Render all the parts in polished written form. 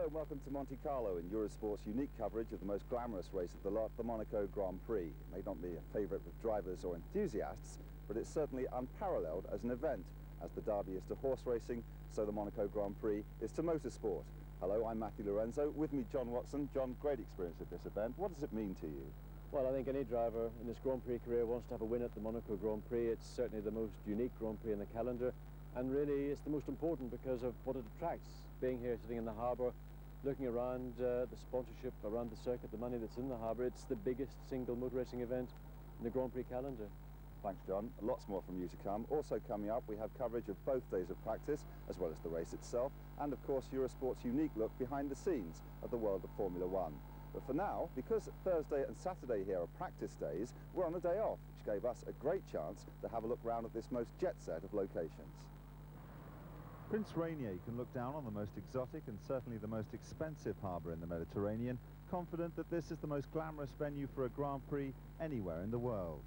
and welcome to Monte Carlo in Eurosport's unique coverage of the most glamorous race of the lot, the Monaco Grand Prix. It may not be a favourite with drivers or enthusiasts, but it's certainly unparalleled as an event. As the derby is to horse racing, so the Monaco Grand Prix is to motorsport. Hello, I'm Matthew Lorenzo. With me, John Watson. John, great experience at this event. What does it mean to you? Well, I think any driver in his Grand Prix career wants to have a win at the Monaco Grand Prix. It's certainly the most unique Grand Prix in the calendar, and really it's the most important because of what it attracts. Being here, sitting in the harbour, looking around the sponsorship around the circuit, the money that's in the harbour, it's the biggest single motor racing event in the Grand Prix calendar. Thanks, John. Lots more from you to come. Also coming up, we have coverage of both days of practice, as well as the race itself, and of course Eurosport's unique look behind the scenes of the world of Formula One. But for now, because Thursday and Saturday here are practice days, we're on a day off, which gave us a great chance to have a look round at this most jet-set of locations. Prince Rainier can look down on the most exotic and certainly the most expensive harbour in the Mediterranean, confident that this is the most glamorous venue for a Grand Prix anywhere in the world.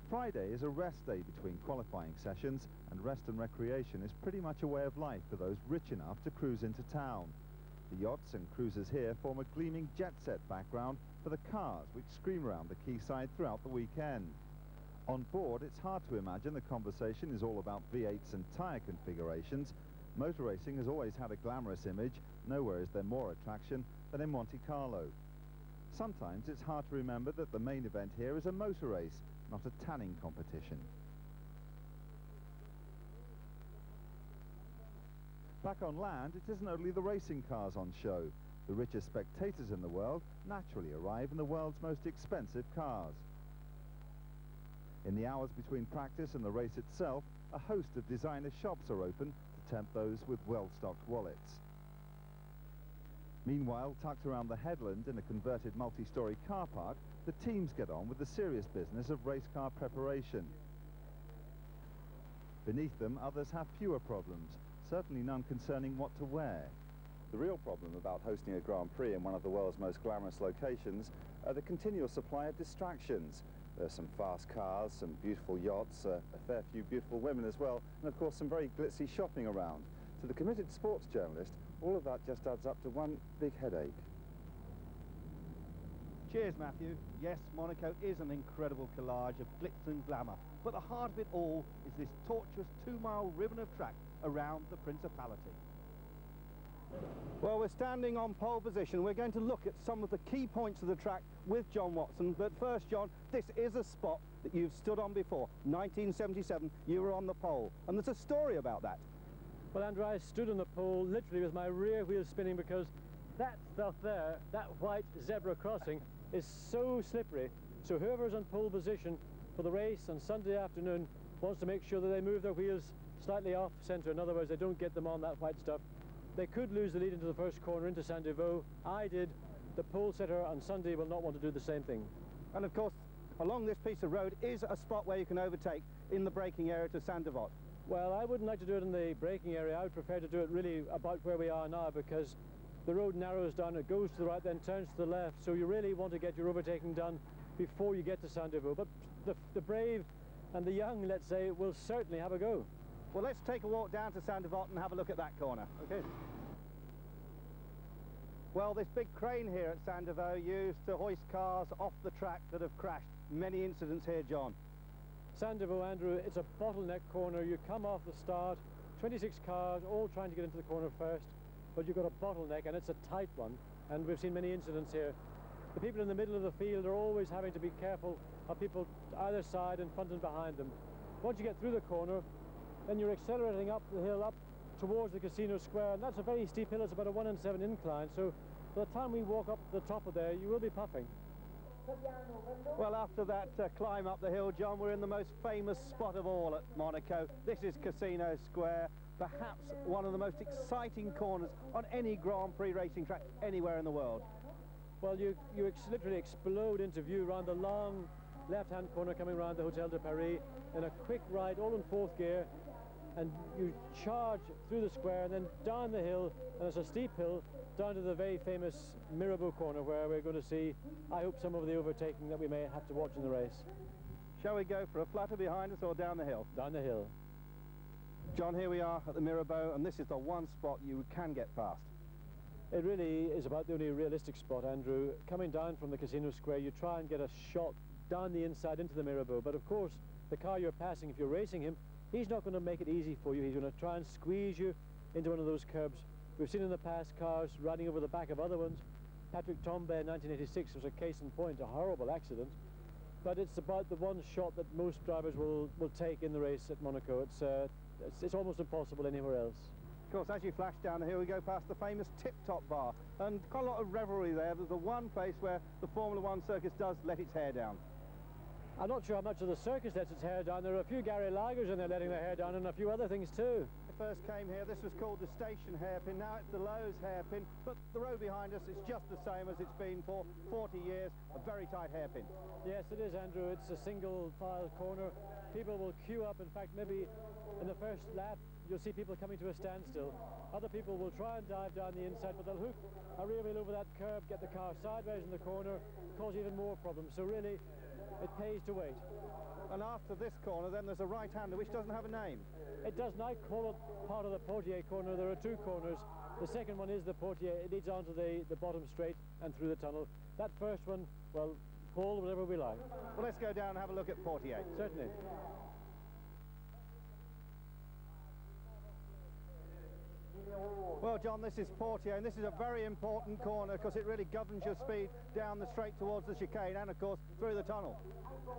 Friday is a rest day between qualifying sessions, and rest and recreation is pretty much a way of life for those rich enough to cruise into town. The yachts and cruisers here form a gleaming jet-set background for the cars which scream around the quayside throughout the weekend. On board, it's hard to imagine the conversation is all about V8s and tyre configurations. Motor racing has always had a glamorous image. Nowhere is there more attraction than in Monte Carlo. Sometimes it's hard to remember that the main event here is a motor race, not a tanning competition. Back on land, it isn't only the racing cars on show. The richest spectators in the world naturally arrive in the world's most expensive cars. In the hours between practice and the race itself, a host of designer shops are open to tempt those with well-stocked wallets. Meanwhile, tucked around the headland in a converted multi-storey car park, the teams get on with the serious business of race car preparation. Beneath them, others have fewer problems, certainly none concerning what to wear. The real problem about hosting a Grand Prix in one of the world's most glamorous locations are the continual supply of distractions. There's some fast cars, some beautiful yachts, a fair few beautiful women as well, and of course some very glitzy shopping around. To the committed sports journalist, all of that just adds up to one big headache. Cheers, Matthew. Yes, Monaco is an incredible collage of glitz and glamour, but the heart of it all is this tortuous 2-mile ribbon of track around the Principality. Well, we're standing on pole position. We're going to look at some of the key points of the track with John Watson. But first, John, this is a spot that you've stood on before. 1977, you were on the pole, and there's a story about that. Well, Andrew, I stood on the pole literally with my rear wheel spinning because that stuff there, that white zebra crossing, is so slippery. So whoever's on pole position for the race on Sunday afternoon wants to make sure that they move their wheels slightly off centre. In other words, they don't get them on that white stuff. They could lose the lead into the first corner into Saint-Devoux. I did. The pole setter on Sunday will not want to do the same thing. And of course, along this piece of road is a spot where you can overtake in the braking area to Saint-Devoux. Well, I wouldn't like to do it in the braking area. I would prefer to do it really about where we are now, because the road narrows down, it goes to the right, then turns to the left, so you really want to get your overtaking done before you get to Saint-Devoux. But the brave and the young, let's say, will certainly have a go. Well, let's take a walk down to Saint-Devoux and have a look at that corner. Okay. Well, this big crane here at Saint-Devoux used to hoist cars off the track that have crashed. Many incidents here, John. Saint-Devoux, Andrew, it's a bottleneck corner. You come off the start, 26 cars all trying to get into the corner first, but you've got a bottleneck and it's a tight one, and we've seen many incidents here. The people in the middle of the field are always having to be careful of people either side, in front and behind them. Once you get through the corner, then you're accelerating up the hill, up towards the Casino Square, and that's a very steep hill. It's about a 1 in 7 incline, so by the time we walk up the top of there, you will be puffing. Well, after that climb up the hill, John, we're in the most famous spot of all at Monaco. This is Casino Square, perhaps one of the most exciting corners on any Grand Prix racing track anywhere in the world. Well, you literally explode into view around the long left-hand corner coming around the Hotel de Paris in a quick ride, all in 4th gear, and you charge through the square and then down the hill, and it's a steep hill, down to the very famous Mirabeau corner, where we're going to see, I hope, some of the overtaking that we may have to watch in the race. Shall we go for a flutter behind us or down the hill? Down the hill. John, here we are at the Mirabeau, and this is the one spot you can get past. It really is about the only realistic spot, Andrew. Coming down from the Casino Square, you try and get a shot down the inside into the Mirabeau, but of course the car you're passing, if you're racing him, he's not going to make it easy for you. He's going to try and squeeze you into one of those curbs. We've seen in the past cars running over the back of other ones. Patrick Tambay in 1986 was a case in point, a horrible accident. But it's about the one shot that most drivers will take in the race at Monaco. It's almost impossible anywhere else. Of course, as you flash down here, we go past the famous tip-top bar, and quite a lot of revelry there. There's the one place where the Formula One circus does let its hair down. I'm not sure how much of the circus lets its hair down. There are a few Gary Lagers in there letting their hair down, and a few other things too. First came here, this was called the station hairpin, now it's the Lowe's hairpin, but the row behind us is just the same as it's been for 40 years, a very tight hairpin. Yes, it is, Andrew. It's a single file corner. People will queue up. In fact, maybe in the first lap you'll see people coming to a standstill. Other people will try and dive down the inside, but they'll hook a rear wheel over that curb, get the car sideways in the corner, cause even more problems. So really, it pays to wait. And after this corner, then there's a right-hander which doesn't have a name. It does not call it part of the Portier corner. There are two corners. The second one is the Portier. It leads onto the bottom straight and through the tunnel. That first one, well, call whatever we like. Well, let's go down and have a look at Portier. Certainly. Well, John, this is Portier, and this is a very important corner because it really governs your speed down the straight towards the chicane and, of course, through the tunnel.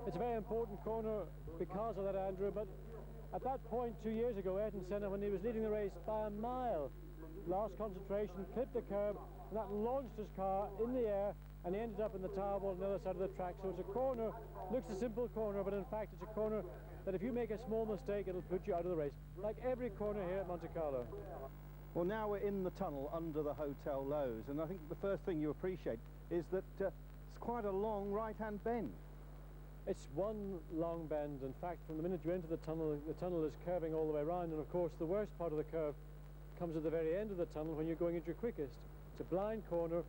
It's a very important corner because of that, Andrew, but at that point 2 years ago, Ayrton Senna, when he was leading the race by a mile, lost concentration, clipped the curb, and that launched his car in the air, and he ended up in the tower wall on the other side of the track. So it's a corner, looks a simple corner, but in fact it's a corner that if you make a small mistake, it'll put you out of the race, like every corner here at Monte Carlo. Well, now we're in the tunnel under the Hotel Lowe's, and I think the first thing you appreciate is that it's quite a long right-hand bend. It's one long bend. In fact, from the minute you enter the tunnel is curving all the way around, and of course the worst part of the curve comes at the very end of the tunnel when you're going at your quickest. It's a blind corner.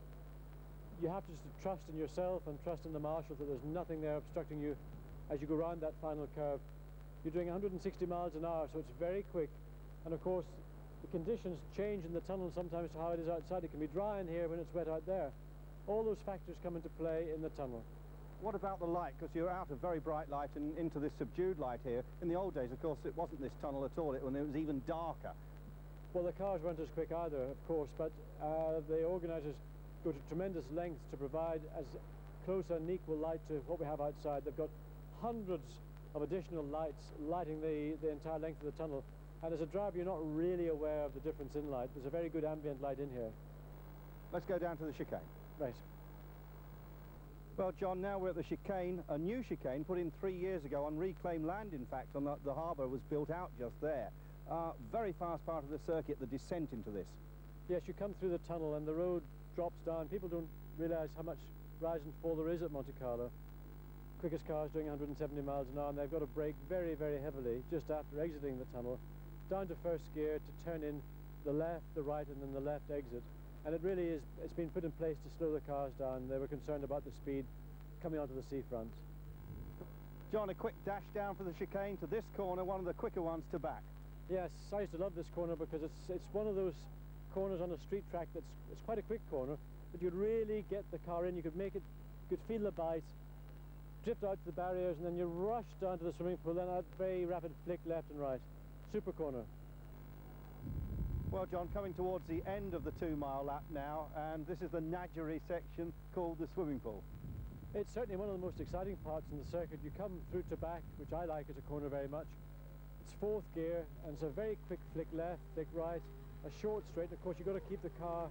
You have to just trust in yourself and trust in the marshals that there's nothing there obstructing you as you go around that final curve. You're doing 160 miles an hour, so it's very quick, and of course the conditions change in the tunnel sometimes to how it is outside. It can be dry in here when it's wet out there. All those factors come into play in the tunnel. What about the light? Because you're out of very bright light and into this subdued light here. In the old days, of course, it wasn't this tunnel at all. It was even darker. Well, the cars weren't as quick either, of course, but the organisers go to tremendous lengths to provide as close and equal light to what we have outside. They've got hundreds of additional lights lighting the entire length of the tunnel. And as a driver, you're not really aware of the difference in light. There's a very good ambient light in here. Let's go down to the chicane. Right. Well, John, now we're at the chicane, a new chicane put in 3 years ago on reclaimed land, in fact, on the harbour was built out just there. Very fast part of the circuit, the descent into this. Yes, you come through the tunnel and the road drops down. People don't realise how much rise and fall there is at Monte Carlo. Quickest cars doing 170 miles an hour, and they've got to brake very, very heavily just after exiting the tunnel, down to first gear to turn in the left, the right, and then the left exit. And it really is, it's been put in place to slow the cars down. They were concerned about the speed coming onto the seafront. John, a quick dash down for the chicane to this corner, one of the quicker ones to back. Yes, I used to love this corner because it's one of those corners on a street track it's quite a quick corner, but you'd really get the car in, you could make it, you could feel the bite, drift out to the barriers, and then you rush down to the swimming pool, then a very rapid flick left and right. Super corner. Well, John, coming towards the end of the 2-mile lap now, and this is the Nadgery section called the swimming pool. It's certainly one of the most exciting parts in the circuit. You come through to back, which I like as a corner very much. It's fourth gear, and it's a very quick flick left, flick right, a short straight, and of course you've got to keep the car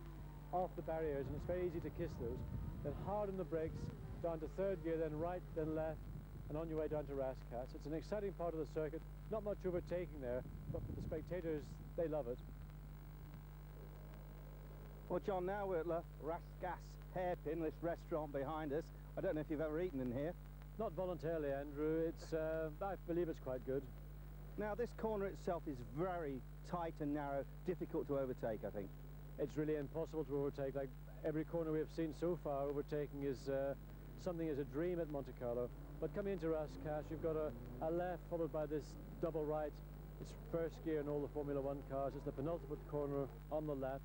off the barriers, and it's very easy to kiss those. Then hard on the brakes, down to third gear, then right, then left, and on your way down to Rascasse. It's an exciting part of the circuit, not much overtaking there, but for the spectators, they love it. Well, John, now we're at La Rascasse Hairpin, this restaurant behind us. I don't know if you've ever eaten in here. Not voluntarily, Andrew. It's, I believe it's quite good. Now, this corner itself is very tight and narrow, difficult to overtake, I think. It's really impossible to overtake. Like every corner we have seen so far, overtaking is something as a dream at Monte Carlo. But coming into Rascasse, you've got a left followed by this double right. It's first gear in all the Formula One cars. It's the penultimate corner on the left.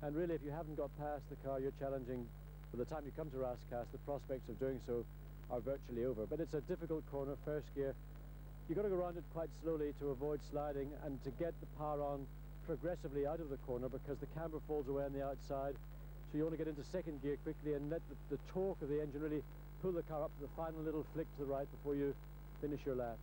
And really, if you haven't got past the car you're challenging, by the time you come to Rascasse, the prospects of doing so are virtually over. But it's a difficult corner, first gear. You've got to go around it quite slowly to avoid sliding and to get the power on progressively out of the corner, because the camber falls away on the outside. So you want to get into second gear quickly and let the torque of the engine really pull the car up to the final little flick to the right before you finish your lap.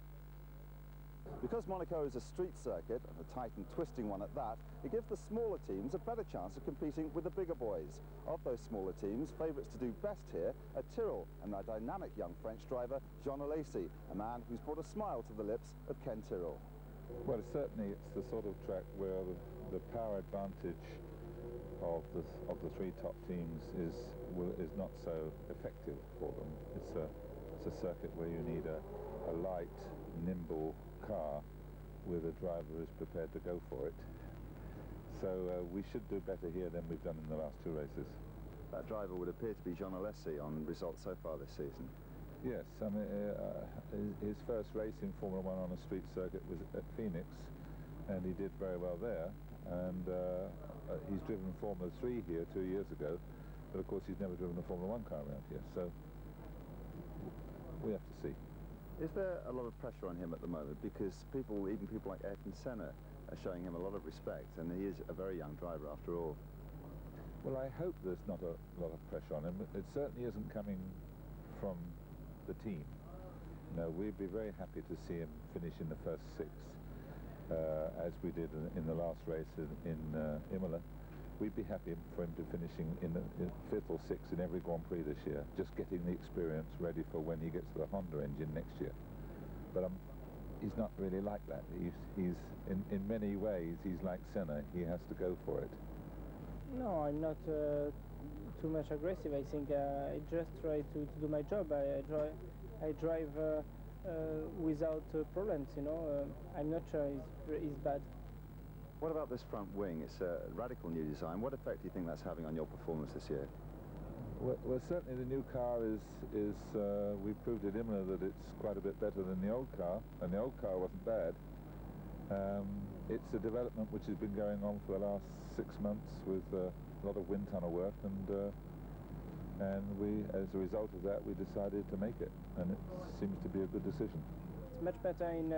Because Monaco is a street circuit, and a tight and twisting one at that, it gives the smaller teams a better chance of competing with the bigger boys. Of those smaller teams, favourites to do best here are Tyrrell and their dynamic young French driver, Jean Alesi, a man who's brought a smile to the lips of Ken Tyrrell. Well, certainly it's the sort of track where the power advantage of the three top teams is not so effective for them. It's a circuit where you need a light, nimble car with a driver who's prepared to go for it. So we should do better here than we've done in the last two races. That driver would appear to be Jean Alesi on results so far this season. Yes, I mean, his first race in Formula 1 on a street circuit was at Phoenix, and he did very well there. And he's driven Formula 3 here 2 years ago, but of course he's never driven a Formula 1 car around here, so we have to see. Is there a lot of pressure on him at the moment? Because even people like Ayrton Senna are showing him a lot of respect, and he is a very young driver after all. Well, I hope there's not a lot of pressure on him. It certainly isn't coming from the team. No, we'd be very happy to see him finish in the first six, as we did in the last race in Imola. We'd be happy for him to finishing in fifth or sixth in every Grand Prix this year, just getting the experience ready for when he gets the Honda engine next year. But he's not really like that. He's in many ways, he's like Senna. He has to go for it. No, I'm not too much aggressive. I think I just try to do my job. I drive without problems, you know. I'm not sure it's bad. What about this front wing? It's a radical new design. What effect do you think that's having on your performance this year? Well, certainly the new car we proved at Imola that it's quite a bit better than the old car, and the old car wasn't bad. It's a development which has been going on for the last 6 months with a lot of wind tunnel work, and we, as a result of that, we decided to make it, and it seems to be a good decision. It's much better in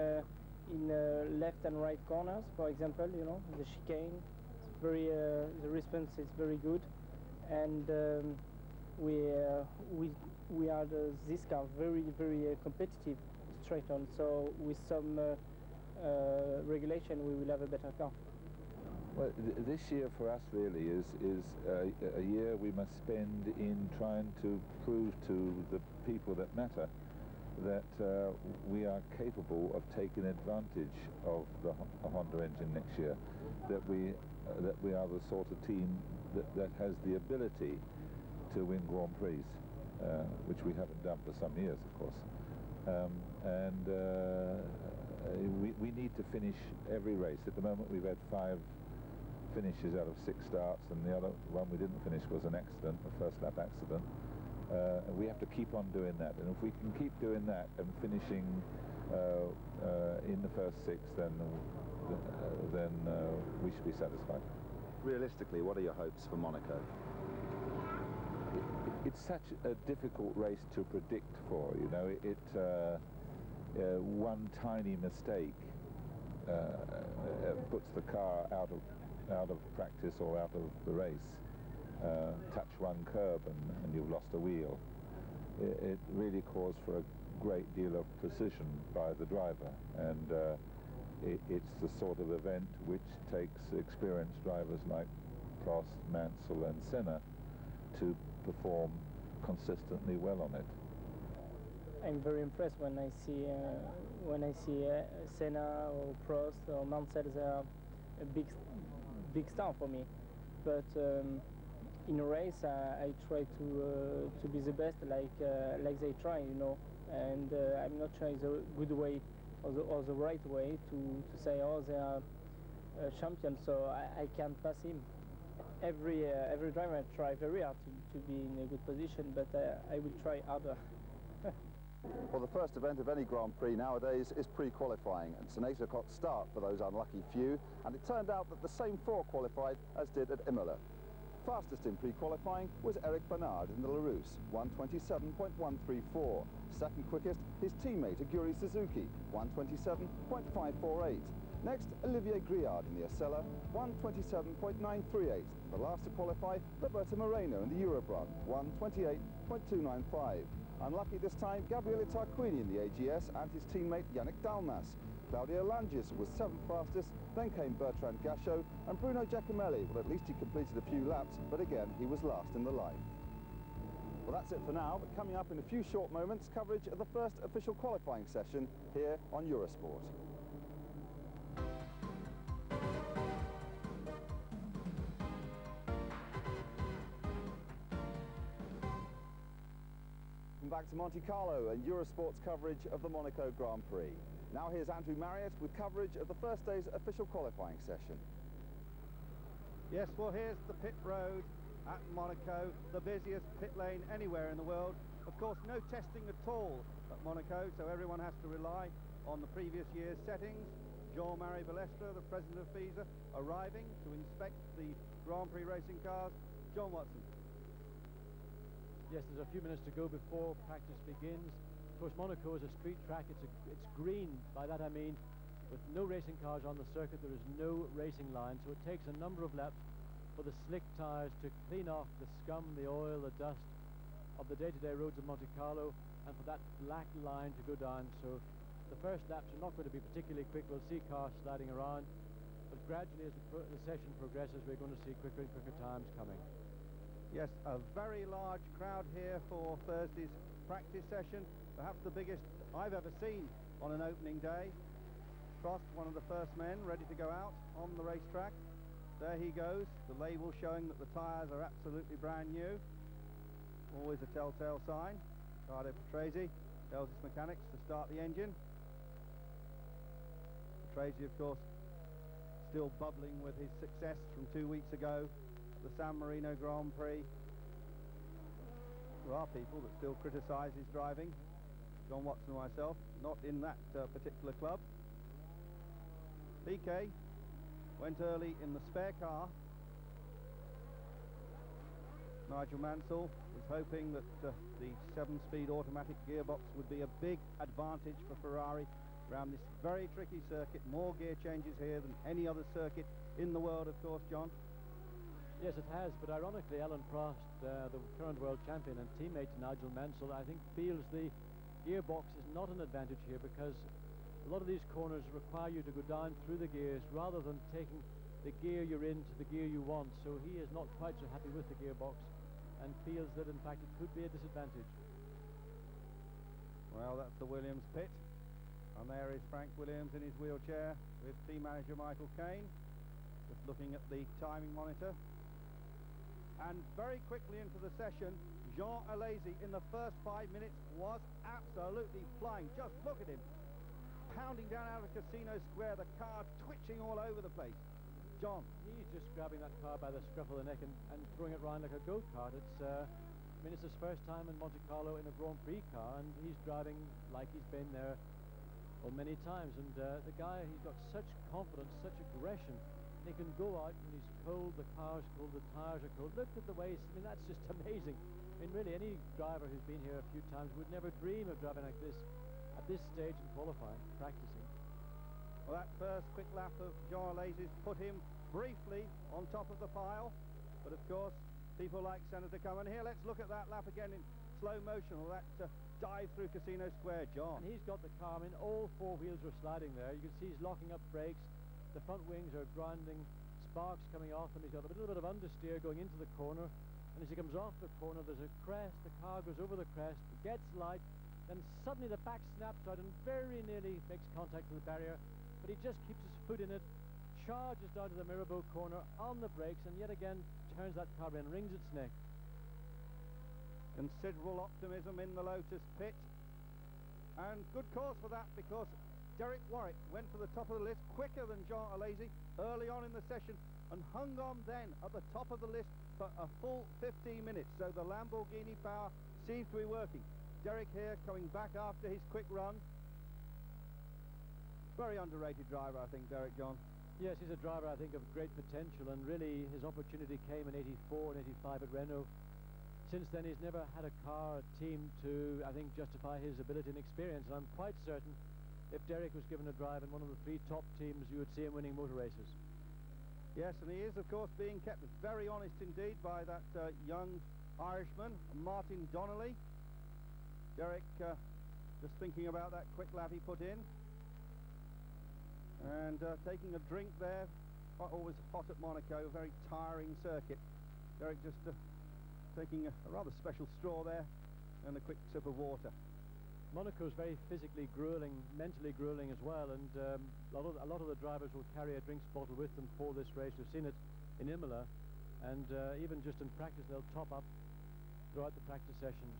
left and right corners, for example, you know, the chicane. It's very, the response is very good, and we are this car very competitive straight on. So with some regulation, we will have a better car. Well, this year for us really is a year we must spend in trying to prove to the people that matter that we are capable of taking advantage of the Honda engine next year, that we are the sort of team that has the ability to win Grand Prix, which we haven't done for some years, of course. We need to finish every race. At the moment we've had 5 finishes out of 6 starts, and the other one we didn't finish was an accident, a first lap accident. And we have to keep on doing that, and if we can keep doing that and finishing in the first 6, then we should be satisfied. Realistically, what are your hopes for Monaco? It's such a difficult race to predict for, you know. One tiny mistake puts the car out of practice or out of the race. Touch one curb and you've lost a wheel. It really calls for a great deal of precision by the driver, and it's the sort of event which takes experienced drivers like Prost, Mansell and Senna to perform consistently well on it. I'm very impressed when I see Senna or Prost or Mansell. They are a big star for me, but in a race I try to be the best, like they try, you know, and I'm not sure it's a good way or the right way to say, oh, they are champions, so I can't pass him. Every driver I try very hard to be in a good position, but I will try harder. Well, the first event of any Grand Prix nowadays is pre-qualifying. It's an 8 o'clock start for those unlucky few, and it turned out that the same 4 qualified as did at Imola. Fastest in pre-qualifying was Eric Bernard in the Larousse, 1:27.134. Second quickest, his teammate Aguri Suzuki, 1:27.548. Next, Olivier Griard in the Acela, 1:27.938. The last to qualify, Roberto Moreno in the Eurobrun, 1:28.295. Unlucky this time, Gabriele Tarquini in the AGS and his teammate Yannick Dalmas. Claudio Langis was 7th fastest, then came Bertrand Gachot, and Bruno Giacomelli. Well, at least he completed a few laps, but again, he was last in the line. Well, that's it for now, but coming up in a few short moments, coverage of the first official qualifying session here on Eurosport. Back to Monte Carlo and Eurosport's coverage of the Monaco Grand Prix. Now here's Andrew Marriott with coverage of the first day's official qualifying session. Yes, well, here's the pit road at Monaco, the busiest pit lane anywhere in the world. Of course, no testing at all at Monaco, so everyone has to rely on the previous year's settings. Jean-Marie Balestre, the president of FISA, arriving to inspect the Grand Prix racing cars. John Watson. Yes, there's a few minutes to go before practice begins. Of course, Monaco is a street track. It's green. By that I mean, with no racing cars on the circuit, there is no racing line. So it takes a number of laps for the slick tyres to clean off the scum, the oil, the dust of the day-to-day roads of Monte Carlo, and for that black line to go down. So the first laps are not going to be particularly quick. We'll see cars sliding around, but gradually as the session progresses, we're going to see quicker and quicker times coming. Yes, a very large crowd here for Thursday's practice session, perhaps the biggest I've ever seen on an opening day. Prost, one of the first men, ready to go out on the racetrack. There he goes, the label showing that the tyres are absolutely brand new. Always a telltale sign. Riccardo Patrese tells his mechanics to start the engine. Patrese, of course, still bubbling with his success from 2 weeks ago, the San Marino Grand Prix. There are people that still criticise his driving. John Watson and myself, not in that particular club. Piquet went early in the spare car. Nigel Mansell was hoping that the 7-speed automatic gearbox would be a big advantage for Ferrari around this very tricky circuit. More gear changes here than any other circuit in the world, of course, John. Yes, it has, but ironically, Alan Prost, the current world champion and teammate to Nigel Mansell, I think feels the gearbox is not an advantage here, because a lot of these corners require you to go down through the gears rather than taking the gear you're in to the gear you want. So he is not quite so happy with the gearbox and feels that, in fact, it could be a disadvantage. Well, that's the Williams pit, and there is Frank Williams in his wheelchair with team manager Michael Caine, just looking at the timing monitor. And very quickly into the session, Jean Alesi in the first 5 minutes was absolutely flying. Just look at him, pounding down out of Casino Square, the car twitching all over the place. John. He's just grabbing that car by the scruff of the neck and throwing it around like a go-kart. It's, I mean, it's his first time in Monte Carlo in a Grand Prix car, and he's driving like he's been there many times. And the guy, he's got such confidence, such aggression. He can go out when he's cold, the car's cold, the tyres are cold. Look at the waist. I mean, that's just amazing. I mean, really, any driver who's been here a few times would never dream of driving like this at this stage in qualifying, practicing. Well, that first quick lap of Jean Alesi's put him briefly on top of the pile. But, of course, people like Senna to come. And here, let's look at that lap again in slow motion, or that dive through Casino Square, John. And he's got the car. I mean, all four wheels are sliding there. You can see he's locking up brakes. The front wings are grinding, sparks coming off them. He's got a little bit of understeer going into the corner, and as he comes off the corner, there's a crest. The car goes over the crest, gets light, then suddenly the back snaps out and very nearly makes contact with the barrier, but he just keeps his foot in it, charges down to the Mirabeau corner on the brakes, and yet again turns that car in, wrings its neck. Considerable optimism in the Lotus pit, and good cause for that, because Derek Warwick went to the top of the list quicker than Jean Alesi early on in the session, and hung on then at the top of the list for a full 15 minutes. So the Lamborghini power seems to be working. Derek here coming back after his quick run. Very underrated driver, I think, Derek, John. Yes, he's a driver, I think, of great potential, and really his opportunity came in '84 and '85 at Renault. Since then, he's never had a car, a team to, I think, justify his ability and experience. And I'm quite certain if Derek was given a drive in one of the 3 top teams, you would see him winning motor races. Yes, and he is, of course, being kept very honest indeed by that young Irishman, Martin Donnelly. Derek just thinking about that quick lap he put in. And taking a drink there. Always hot at Monaco, very tiring circuit. Derek just taking a rather special straw there and a quick sip of water. Monaco's very physically grueling, mentally grueling as well, and a lot of the drivers will carry a drinks bottle with them for this race. We've seen it in Imola, and even just in practice they'll top up throughout the practice sessions.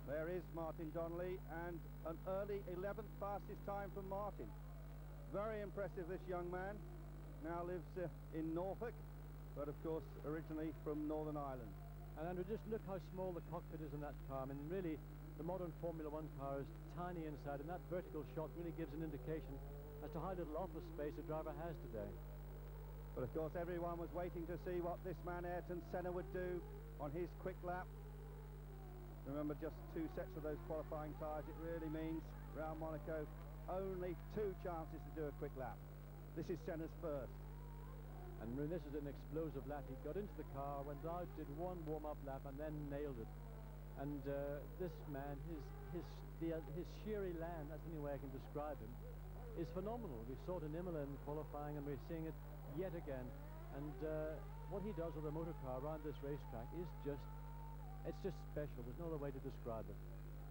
There is Martin Donnelly, and an early 11th fastest time from Martin. Very impressive, this young man. Now lives in Norfolk, but of course originally from Northern Ireland. And Andrew, just look how small the cockpit is in that car. I mean, really, the modern Formula One car is tiny inside, and that vertical shot really gives an indication as to how little office space a driver has today. But of course everyone was waiting to see what this man Ayrton Senna would do on his quick lap. Remember, just 2 sets of those qualifying tyres. It really means around Monaco only 2 chances to do a quick lap. This is Senna's first. And this is an explosive lap. He got into the car, went out, did 1 warm-up lap, and then nailed it. And this man, his sheer elan, that's the only way I can describe him, is phenomenal. We saw it in Imola in qualifying, and we're seeing it yet again. And what he does with a motor car around this racetrack is just, it's just special. There's no other way to describe it.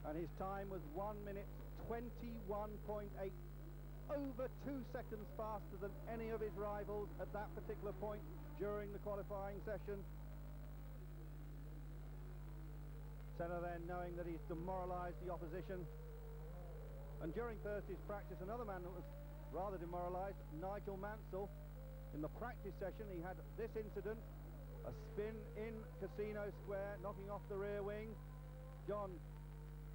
And his time was 1 minute 21.8, over 2 seconds faster than any of his rivals at that particular point during the qualifying session. Senna then, knowing that he's demoralised the opposition. And during Thursday's practice, another man that was rather demoralised, Nigel Mansell. In the practice session, he had this incident, a spin in Casino Square, knocking off the rear wing. John,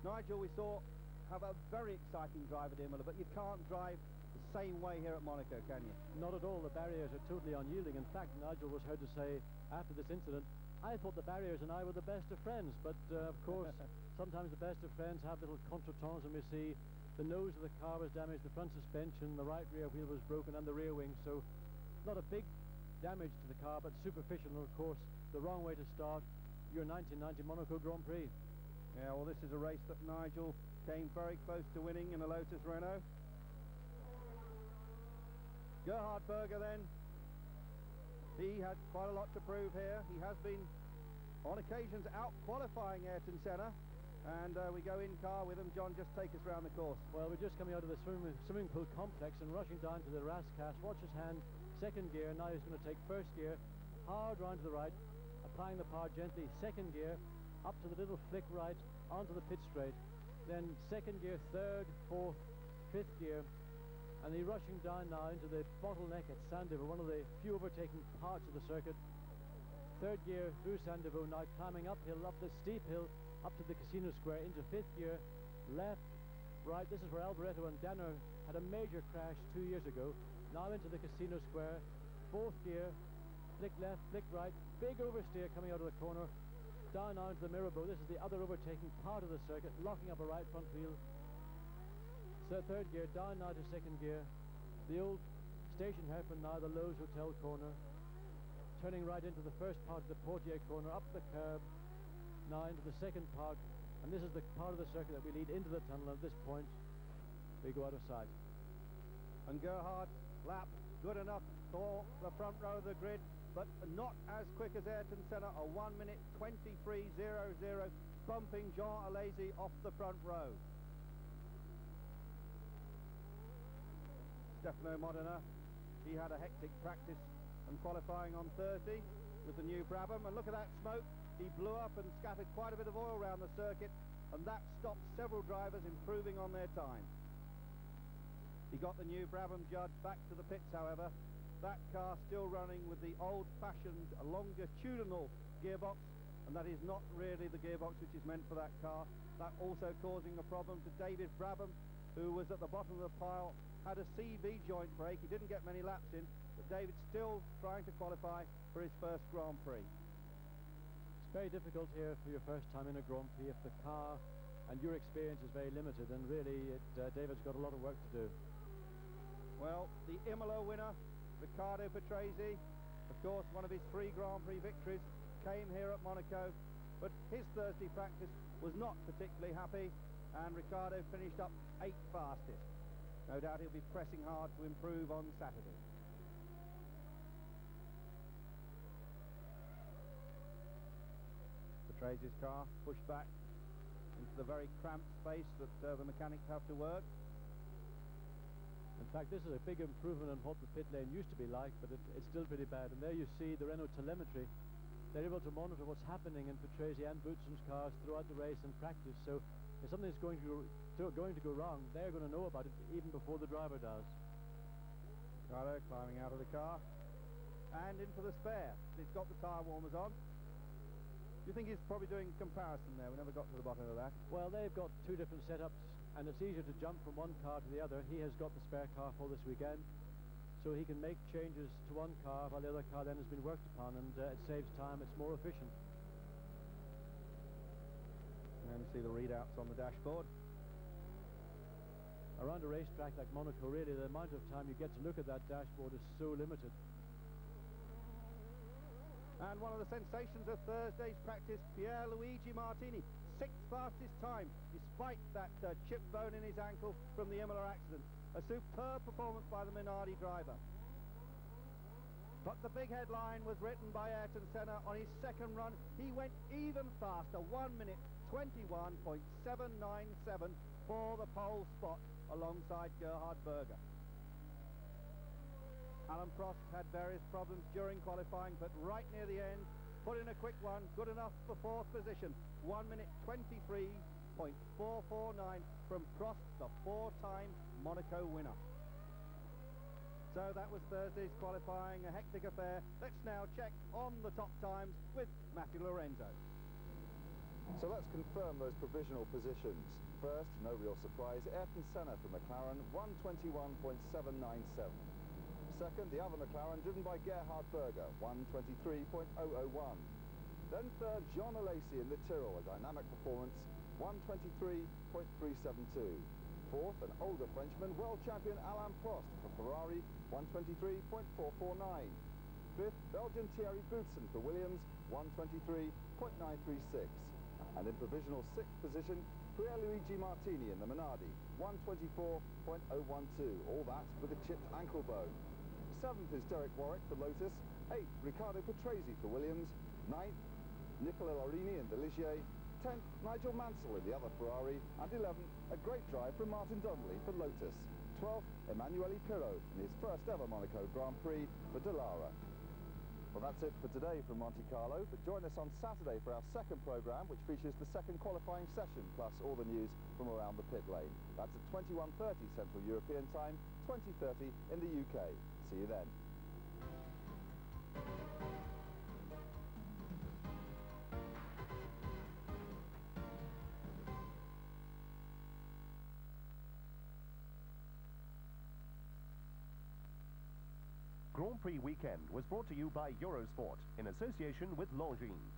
Nigel, we saw, have a very exciting drive at Imola, but you can't drive the same way here at Monaco, can you? Not at all. The barriers are totally unyielding. In fact, Nigel was heard to say after this incident, I thought the barriers and I were the best of friends, but of course sometimes the best of friends have little contretemps, and we see the nose of the car was damaged, the front suspension, the right rear wheel was broken, and the rear wing. So not a big damage to the car, but superficial, and of course the wrong way to start your 1990 Monaco Grand Prix. Yeah, well, this is a race that Nigel came very close to winning in a Lotus Renault. Gerhard Berger then, he had quite a lot to prove here. He has been on occasions out qualifying Ayrton Senna, and we go in car with him. John, just take us around the course. Well, we're just coming out of the swimming pool complex and rushing down to the Rascas. Watch his hand, 2nd gear. Now he's going to take 1st gear, hard round to the right, applying the power gently. 2nd gear, up to the little flick right, onto the pit straight. Then 2nd gear, 3rd, 4th, 5th gear. And he's rushing down now into the bottleneck at Sandiver, one of the few overtaking parts of the circuit. 3rd gear through Sandiver, now climbing uphill, up the steep hill, up to the Casino Square, into 5th gear, left, right. This is where Alboreto and Danner had a major crash 2 years ago. Now into the Casino Square, 4th gear, flick left, flick right, big oversteer coming out of the corner, down now into the Mirabeau. This is the other overtaking part of the circuit, locking up a right front wheel. So 3rd gear, down now to 2nd gear, the old station hairpin now, the Lowe's Hotel corner, turning right into the first part of the Portier corner, up the curb, now into the 2nd part, and this is the part of the circuit that we lead into the tunnel. At this point, we go out of sight. And Gerhard's lap, good enough for the front row of the grid, but not as quick as Ayrton Senna, a 1 minute 23.00, bumping Jean Alesi off the front row. Stefano Modena, he had a hectic practice and qualifying on Thursday with the new Brabham, and look at that smoke. He blew up and scattered quite a bit of oil around the circuit, and that stopped several drivers improving on their time. He got the new Brabham Judd back to the pits, however. That car still running with the old-fashioned longitudinal gearbox, and that is not really the gearbox which is meant for that car. That also causing a problem to David Brabham, who was at the bottom of the pile had a CV joint break. He didn't get many laps in, but David's still trying to qualify for his first Grand Prix. It's very difficult here for your first time in a Grand Prix if the car and your experience is very limited, and really David's got a lot of work to do. Well, the Imola winner, Riccardo Patrese, of course one of his 3 Grand Prix victories, came here at Monaco, but his Thursday practice was not particularly happy, and Riccardo finished up 8th fastest. No doubt he'll be pressing hard to improve on Saturday. Patrase's car pushed back into the very cramped space that the mechanics have to work. In fact, this is a big improvement on what the pit lane used to be like, but it's still pretty bad. And there you see the Renault telemetry. They're able to monitor what's happening in Patrese and Bootson's cars throughout the race and practice. So if something's going to go wrong, they're going to know about it even before the driver does. Riccardo climbing out of the car and into the spare. He's got the tyre warmers on. Do you think he's probably doing comparison there? We never got to the bottom of that. Well, they've got 2 different setups, and it's easier to jump from one car to the other. He has got the spare car for this weekend, so he can make changes to one car while the other car then has been worked upon, and it saves time, it's more efficient. And see the readouts on the dashboard. Around a racetrack like Monaco, really, the amount of time you get to look at that dashboard is so limited. And one of the sensations of Thursday's practice, Pierluigi Martini, 6th fastest time, despite that chip bone in his ankle from the Imola accident. A superb performance by the Minardi driver. But the big headline was written by Ayrton Senna on his second run. He went even faster, 1 minute 21.797 for the pole spot alongside Gerhard Berger. Alan Prost had various problems during qualifying, but right near the end, put in a quick one, good enough for 4th position. 1 minute 23.449 from Prost, the 4-time Monaco winner. So that was Thursday's qualifying, a hectic affair. Let's now check on the top times with Matthew Lorenzo. So let's confirm those provisional positions. First, no real surprise, Ayrton Senna from McLaren, 121.797. Second, the other McLaren, driven by Gerhard Berger, 123.001. Then third, Jean Alesi in the Tyrrell, a dynamic performance, 123.372. Fourth, an older Frenchman, world champion Alain Prost for Ferrari, 123.449. Fifth, Belgian Thierry Boutsen for Williams, 123.936. And in provisional 6th position, Pierluigi Martini in the Minardi, 124.012. All that with a chipped ankle bone. 7th is Derek Warwick for Lotus. 8th, Riccardo Patrese for Williams. 9th, Nicola Larini in the Ligier. 10th, Nigel Mansell in the other Ferrari. And 11th, a great drive from Martin Donnelly for Lotus. 12th, Emanuele Pirro in his first ever Monaco Grand Prix for Dallara. Well, that's it for today from Monte Carlo, but join us on Saturday for our second programme, which features the second qualifying session, plus all the news from around the pit lane. That's at 21:30 Central European Time, 20:30 in the UK. See you then. Grand Prix weekend was brought to you by Eurosport in association with Longines.